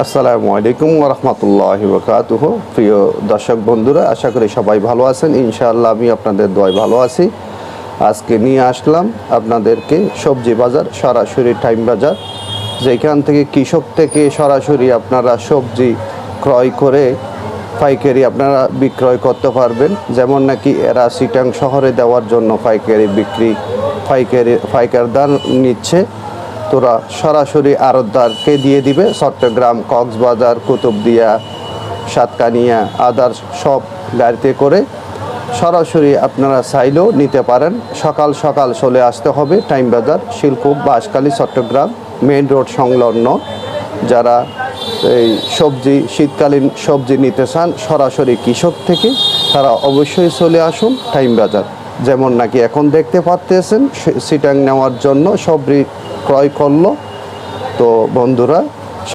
আসসালামু আলাইকুম ওয়া রাহমাতুল্লাহি ওয়া বারাকাতুহু। প্রিয় দর্শক বন্ধুরা, আশা করি সবাই ভালো আছেন। ইনশাআল্লাহ আমি আপনাদের দোয়ায় ভালো আছি। আজকে নিয়ে আসলাম আপনাদেরকে সবজি বাজার, সরাসরি টাইম বাজার, যেখান থেকে কৃষক থেকে সরাসরি আপনারা সবজি ক্রয় করে পাইকারি আপনারা বিক্রয় করতে পারবেন। যেমন নাকি এরা চিটাং শহরে দেওয়ার জন্য পাইকার দাম নিচ্ছে, তোরা সরাসরি আড়তদারকে দিয়ে দিবে। চট্টগ্রাম, কক্সবাজার, কুতুবদিয়া, সাতকানিয়া, আদার্স সব গাড়িতে করে সরাসরি আপনারা চাইলেও নিতে পারেন। সকাল সকাল চলে আসতে হবে টাইম বাজার, শিলকুপ, বাঁশখালী, চট্টগ্রাম মেইন রোড সংলগ্ন। যারা এই শীতকালীন সবজি নিতে চান সরাসরি কৃষক থেকে, তারা অবশ্যই চলে আসুন টাইম বাজার। যেমন নাকি এখন দেখতে পাচ্ছেন চিটাং নেওয়ার জন্য সবজি ক্রয় করলো। তো বন্ধুরা,